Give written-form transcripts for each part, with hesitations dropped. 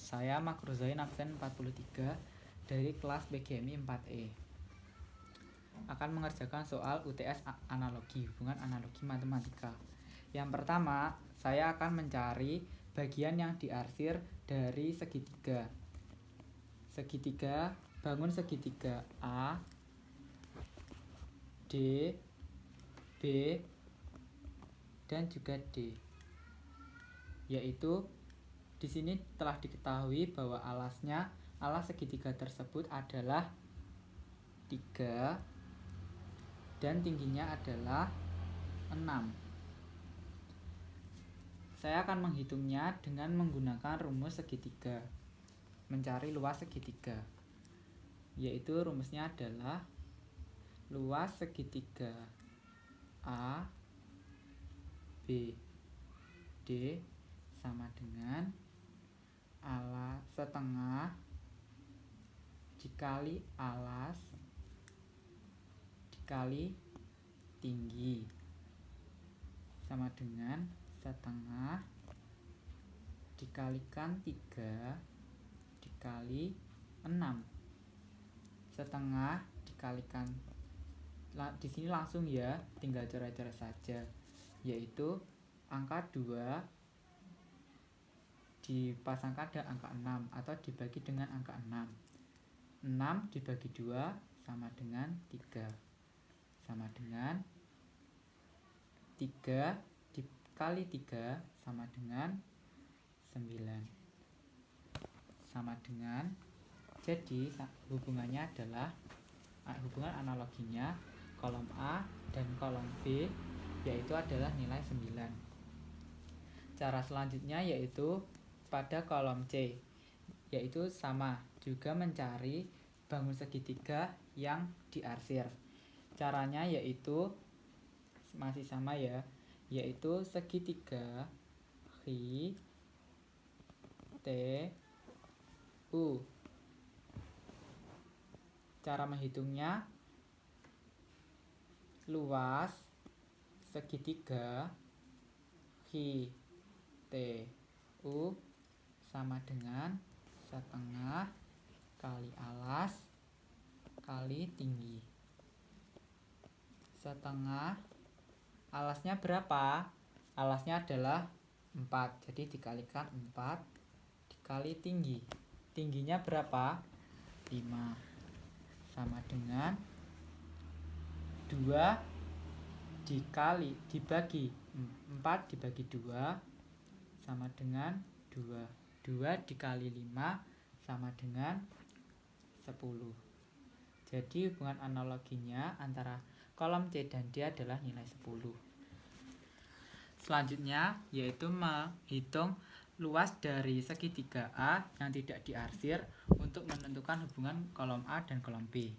Saya Makrozain absen 43 dari kelas PGMI 4E. Akan mengerjakan soal UTS analogi, hubungan analogi matematika. Yang pertama, saya akan mencari bagian yang diarsir dari segitiga. Bangun segitiga A, D, B, dan juga D. Yaitu di sini telah diketahui bahwa alas segitiga tersebut adalah 3 dan tingginya adalah 6. Saya akan menghitungnya dengan menggunakan rumus segitiga. Mencari luas segitiga. Yaitu rumusnya adalah luas segitiga A, B, D sama dengan alas setengah dikali alas dikali tinggi sama dengan setengah dikalikan 3 dikali 6. Setengah dikalikan, di sini langsung ya, tinggal coret-coret saja, yaitu angka 2 dipasangkan dengan angka 6 atau dibagi dengan angka 6. 6 dibagi 2 sama dengan 3. Sama dengan 3 dikali 3 sama dengan 9. Sama dengan, jadi hubungannya adalah, hubungan analoginya kolom A dan kolom B yaitu adalah nilai 9. Cara selanjutnya yaitu pada kolom C, yaitu sama juga mencari bangun segitiga yang diarsir. Caranya yaitu masih sama ya, yaitu segitiga Hi T U. Cara menghitungnya, luas segitiga Hi T U sama dengan setengah kali alas kali tinggi. Setengah, alasnya berapa? Alasnya adalah 4, jadi dikalikan 4 dikali tinggi. Tingginya berapa? 5. Sama dengan 2 dibagi 4 dibagi 2 sama dengan 2. 2 dikali 5 sama dengan 10. Jadi hubungan analoginya antara kolom C dan D adalah nilai 10. Selanjutnya yaitu menghitung luas dari segitiga A yang tidak diarsir untuk menentukan hubungan kolom A dan kolom B.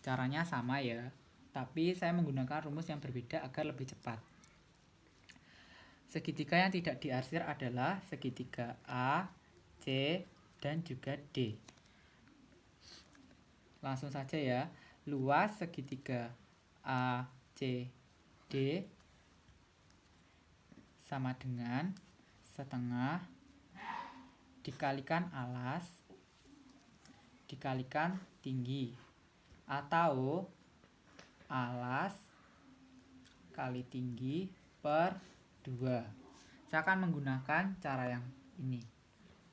Caranya sama ya, tapi saya menggunakan rumus yang berbeda agar lebih cepat. Segitiga yang tidak diarsir adalah segitiga A, C, dan juga D. Langsung saja ya, luas segitiga A, C, D sama dengan setengah dikalikan alas dikalikan tinggi, atau alas kali tinggi per 2. Saya akan menggunakan cara yang ini,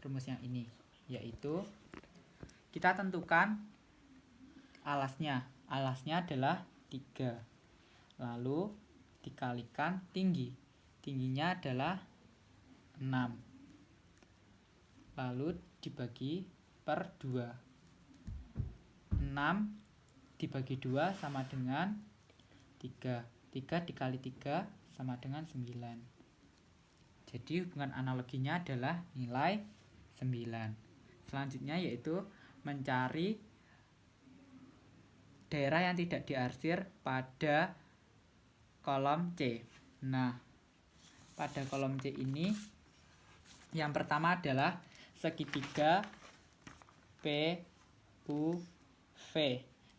rumus yang ini, yaitu kita tentukan alasnya adalah 3, lalu dikalikan tingginya adalah 6, lalu dibagi per 2. 6 dibagi 2 sama dengan 3. 3 dikali 3 sama dengan 9. Jadi hubungan analoginya adalah nilai 9. Selanjutnya yaitu mencari daerah yang tidak diarsir pada kolom C. Nah, pada kolom C ini yang pertama adalah segitiga PUV.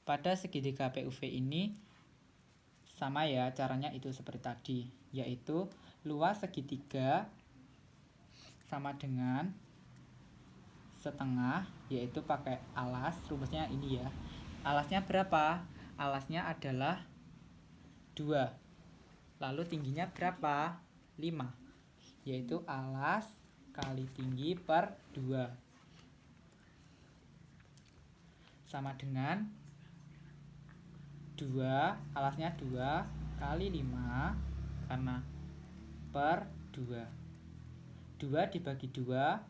Pada segitiga PUV ini sama ya, caranya itu seperti tadi, yaitu luas segitiga sama dengan setengah, yaitu pakai alas. Rumusnya ini ya. Alasnya berapa? Alasnya adalah 2. Lalu tingginya berapa? 5. Yaitu alas kali tinggi per 2. Sama dengan 2, alasnya 2 kali 5, karena per 2. 2 dibagi 2,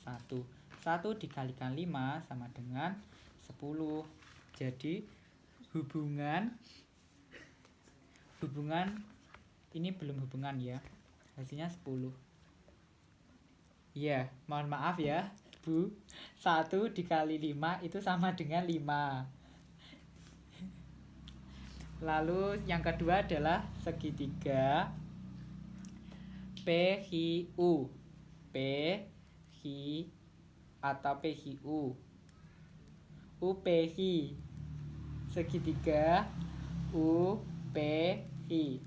1. 1 dikalikan 5 sama dengan 10. Jadi hubungan ini belum hubungan ya. Hasilnya 10. Ya, mohon maaf ya, Bu. 1 dikali 5 itu sama dengan 5. Lalu yang kedua adalah segitiga PHIU. PHI atau PHIU. UPHI. Segitiga UPHI.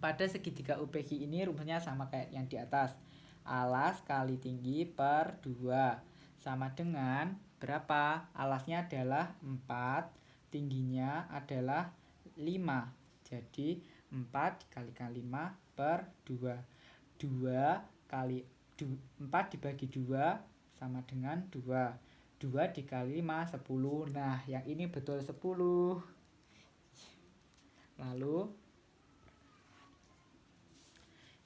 Pada segitiga UPHI ini rumusnya sama kayak yang di atas. Alas kali tinggi per 2 sama dengan berapa? Alasnya adalah 4, tingginya adalah 5. Jadi 4 dikalikan 5 per 2. 4 dibagi 2 sama dengan 2. 2 dikali 5, 10. Nah, yang ini betul 10. Lalu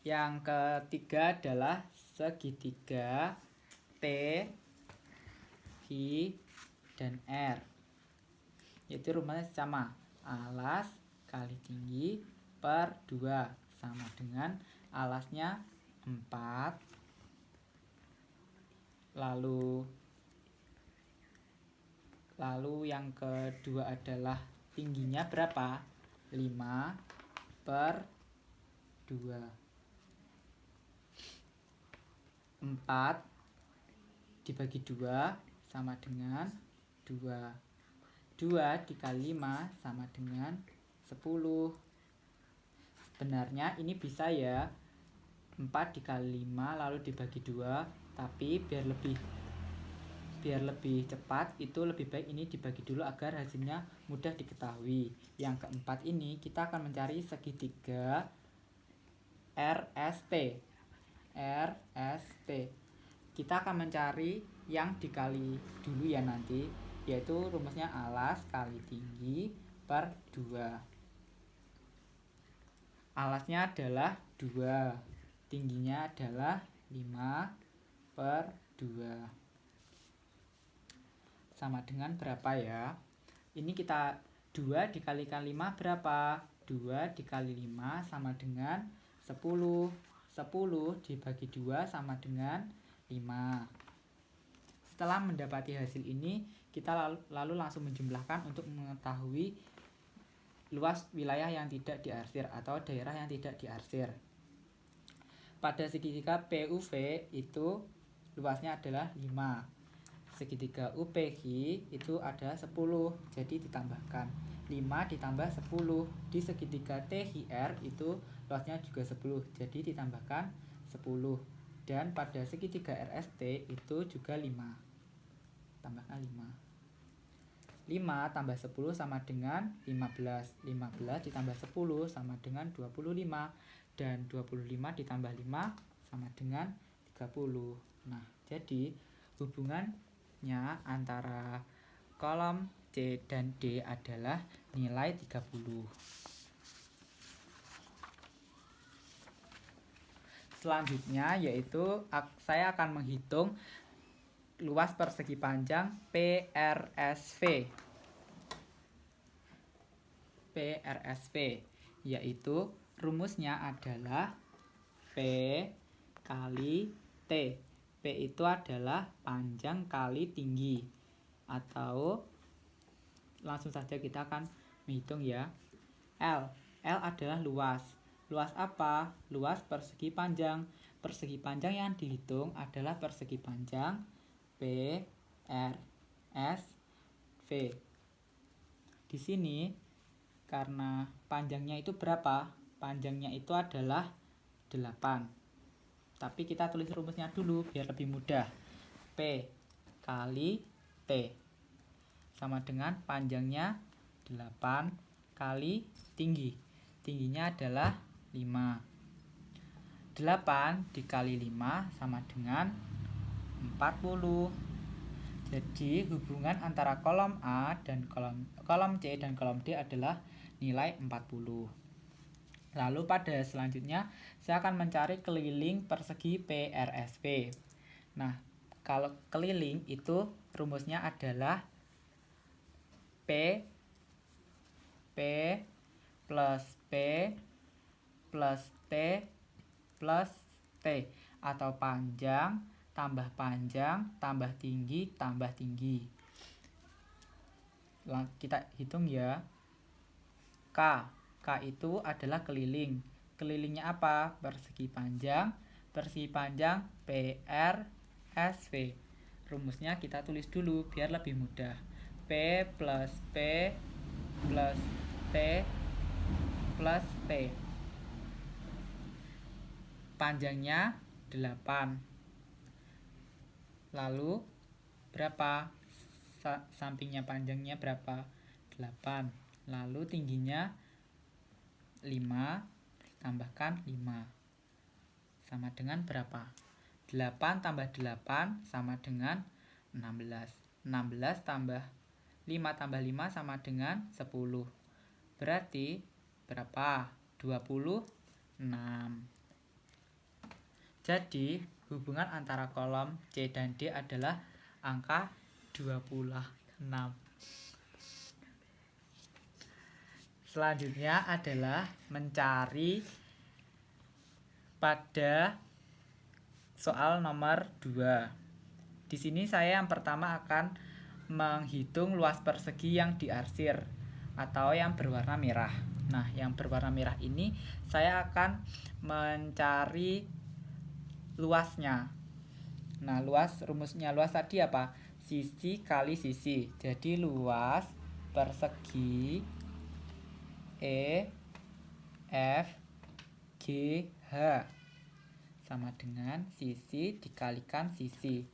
yang ketiga adalah segitiga T, H, dan R. Yaitu rumusnya sama. Alas kali tinggi per 2 sama dengan alasnya 4. Lalu yang kedua adalah tingginya berapa? 5 per 2. 4 dibagi 2 sama dengan 2. 2 dikali 5 sama dengan 10. Sebenarnya ini bisa ya 4 dikali 5 lalu dibagi 2, tapi biar lebih cepat itu lebih baik ini dibagi dulu agar hasilnya mudah diketahui. Yang keempat ini kita akan mencari segitiga RST. Kita akan mencari yang dikali dulu ya nanti, yaitu rumusnya alas kali tinggi per 2. Alasnya adalah 2, tingginya adalah 5 per 2. Sama dengan berapa ya? Ini kita 2 dikalikan 5 berapa? 2 dikali 5 sama dengan 10. 10 dibagi 2 sama dengan 5. Setelah mendapati hasil ini, kita lalu langsung menjumlahkan untuk mengetahui luas wilayah yang tidak diarsir atau daerah yang tidak diarsir. Pada segitiga PUV itu luasnya adalah 5. Segitiga UPH itu ada 10, jadi ditambahkan 5 ditambah 10. Di segitiga THR itu luasnya juga 10, jadi ditambahkan 10. Dan pada segitiga RST itu juga 5, tambahkan 5. 5 tambah 10 sama dengan 15. 15 ditambah 10 sama dengan 25. Dan 25 ditambah 5 sama dengan 30. Nah, jadi hubungannya antara kolom C dan D adalah nilai 30. Selanjutnya yaitu saya akan menghitung luas persegi panjang PRSV. Yaitu rumusnya adalah P kali T. P itu adalah panjang kali tinggi. Atau langsung saja kita akan menghitung ya. L adalah luas. Luas apa? Luas persegi panjang. Persegi panjang yang dihitung adalah persegi panjang PRSV. Di sini karena panjangnya itu berapa? Panjangnya itu adalah 8. Tapi kita tulis rumusnya dulu biar lebih mudah. P kali T sama dengan panjangnya 8 kali tinggi. Tingginya adalah 5. 8 dikali 5 sama dengan 40. Jadi hubungan antara kolom A dan kolom C dan kolom D adalah nilai 40. Lalu pada selanjutnya saya akan mencari keliling persegi PRSP. Nah, kalau keliling itu rumusnya adalah P plus P plus T plus T, atau panjang tambah tinggi tambah tinggi. Kita hitung ya. K itu adalah keliling. Kelilingnya apa? Persegi panjang PRSV. Rumusnya kita tulis dulu biar lebih mudah. P plus T plus T. Panjangnya 8. Lalu berapa? Sampingnya panjangnya berapa? 8. Lalu tingginya 5 tambahkan 5 sama dengan berapa? 8 tambah 8 sama dengan 16. 16 tambah 5 tambah 5 sama dengan 10. Berarti berapa? 26. Jadi hubungan antara kolom C dan D adalah angka 26. Selanjutnya adalah mencari pada soal nomor 2. Di sini saya yang pertama akan menghitung luas persegi yang diarsir atau yang berwarna merah. Nah, yang berwarna merah ini saya akan mencari luasnya. Nah, rumusnya luas tadi apa? Sisi kali sisi. Jadi luas persegi EFGH sama dengan sisi dikalikan sisi.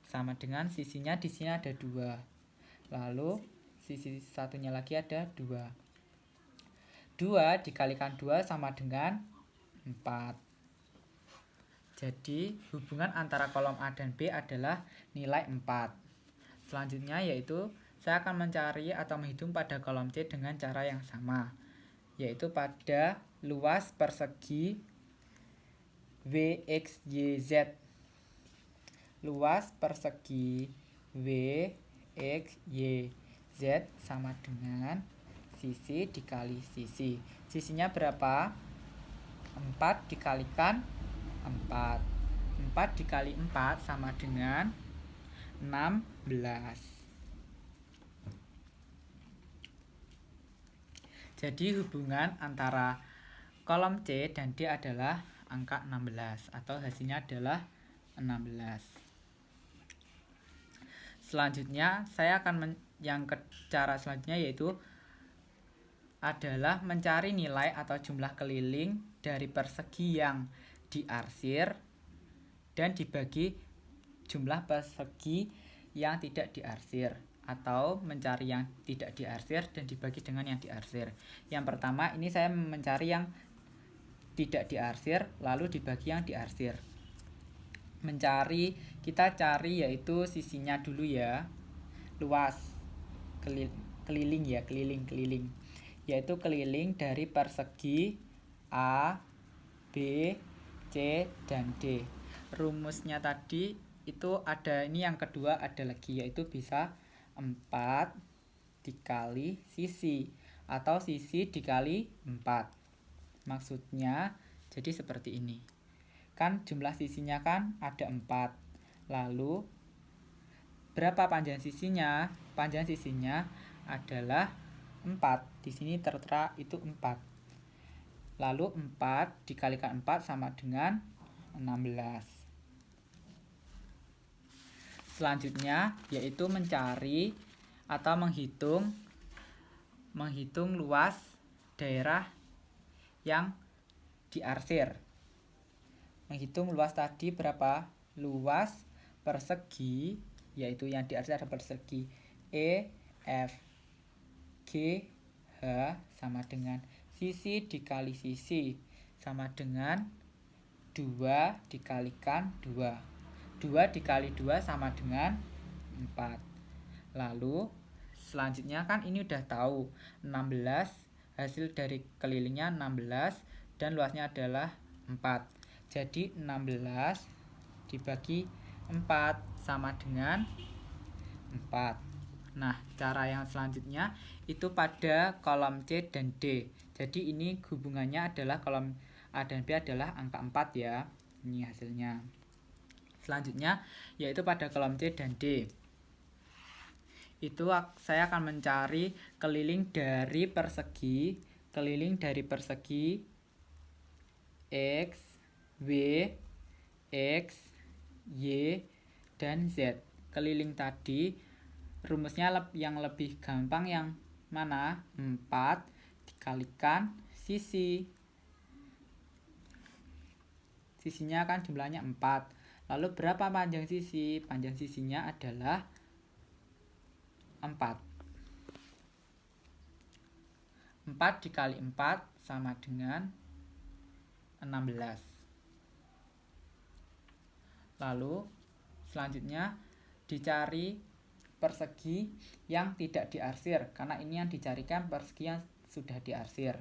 Sama dengan sisinya di sini ada 2. Lalu sisi satunya lagi ada 2. 2 dikalikan 2 sama dengan 4. Jadi hubungan antara kolom A dan B adalah nilai 4. Selanjutnya yaitu saya akan mencari atau menghitung pada kolom C dengan cara yang sama, yaitu pada luas persegi WXYZ. Luas persegi WXYZ sama dengan sisi dikali sisi. Sisinya berapa? 4 dikalikan 4. 4 dikali 4 sama dengan 16. Jadi hubungan antara kolom C dan D adalah angka 16 atau hasilnya adalah 16. Selanjutnya saya akan cara selanjutnya yaitu adalah mencari nilai atau jumlah keliling dari persegi yang diarsir dan dibagi jumlah persegi yang tidak diarsir, atau mencari yang tidak diarsir dan dibagi dengan yang diarsir. Yang pertama ini saya mencari yang tidak diarsir lalu dibagi yang diarsir. Kita cari yaitu sisinya dulu ya. Luas keliling ya, keliling yaitu keliling dari persegi A, B, C, dan D. Rumusnya tadi itu ada, ini yang kedua ada lagi, yaitu bisa 4 dikali sisi atau sisi dikali 4. Maksudnya jadi seperti ini. Kan jumlah sisinya kan ada 4. Lalu berapa panjang sisinya? Panjang sisinya adalah 4. Di sini tertera itu 4. Lalu 4 dikalikan 4 sama dengan 16. Selanjutnya yaitu mencari atau menghitung luas daerah yang diarsir. Menghitung luas tadi berapa? Luas persegi, yaitu yang diarsir ada persegi E, F, G, H sama dengan sisi dikali sisi sama dengan 2 dikalikan 2. 2 dikali 2 sama dengan 4. Lalu selanjutnya kan ini udah tahu 16, hasil dari kelilingnya 16 dan luasnya adalah 4. Jadi 16 dibagi 4 sama dengan 4. Nah, cara yang selanjutnya itu pada kolom C dan D. Jadi ini hubungannya adalah kolom A dan B adalah angka 4 ya. Ini hasilnya. Selanjutnya yaitu pada kolom C dan D. Itu saya akan mencari keliling dari persegi X, W, X, Y, dan Z. Keliling tadi rumusnya yang lebih gampang yang mana? 4 dikalikan sisi. Sisinya kan jumlahnya 4. Lalu berapa panjang sisi? Panjang sisinya adalah 4. 4 dikali 4 sama dengan 16. Lalu selanjutnya dicari persegi yang tidak diarsir, karena ini yang dicarikan persegi yang sudah diarsir.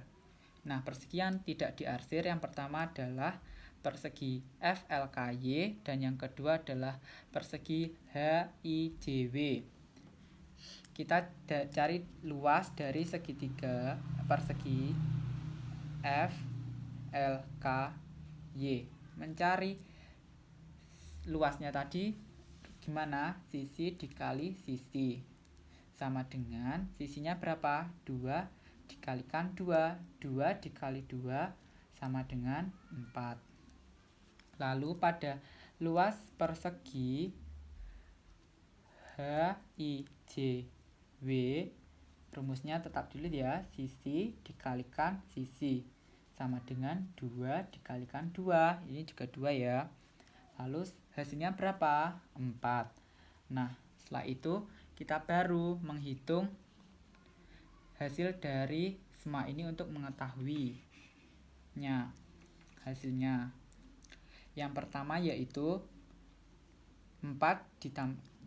Nah, persegi yang tidak diarsir yang pertama adalah persegi FLKY dan yang kedua adalah persegi HIJW. Kita cari luas dari segitiga persegi FLKY. Mencari luasnya tadi gimana? Sisi dikali sisi sama dengan sisinya berapa? 2 dikalikan 2. 2 dikali 2 sama dengan 4. Lalu pada luas persegi HIJW, rumusnya tetap dulu ya, sisi dikalikan sisi sama dengan 2 dikalikan 2. Ini juga 2 ya. Lalu hasilnya berapa? 4. Nah, setelah itu kita baru menghitung hasil dari semua ini untuk mengetahuinya hasilnya. Yang pertama yaitu 4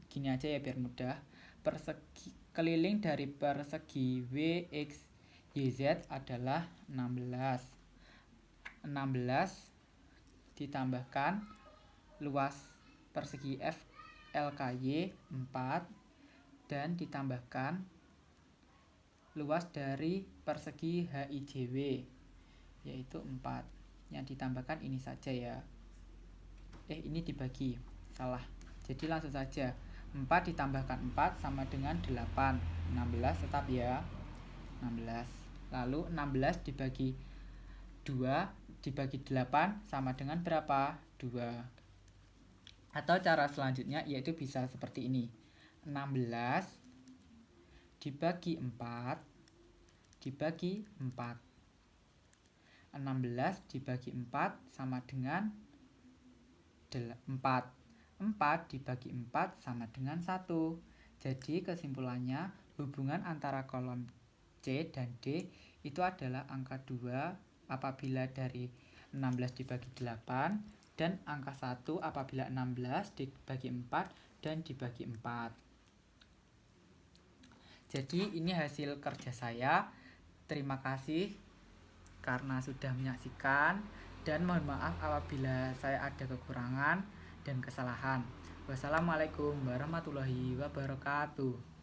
gini aja ya biar mudah. Persegi keliling dari persegi WX YZ adalah 16. 16 ditambahkan luas persegi FLKY 4 dan ditambahkan luas dari persegi HIJW yaitu 4. Yang ditambahkan ini saja ya. Ini dibagi. Salah. Jadi langsung saja. 4 ditambahkan 4 sama dengan 8. 16 tetap ya. 16. Lalu 16 dibagi 2 dibagi 8 sama dengan berapa? 2. Atau cara selanjutnya yaitu bisa seperti ini. 16 dibagi 4 dibagi 4. 16 dibagi 4 sama dengan 4. 4 dibagi 4 sama dengan 1. Jadi kesimpulannya hubungan antara kolom C dan D itu adalah angka 2 apabila dari 16 dibagi 8 dan angka 1 apabila 16 dibagi 4 dan dibagi 4. Jadi ini hasil kerja saya. Terima kasih karena sudah menyaksikan dan mohon maaf apabila saya ada kekurangan dan kesalahan. Wassalamualaikum warahmatullahi wabarakatuh.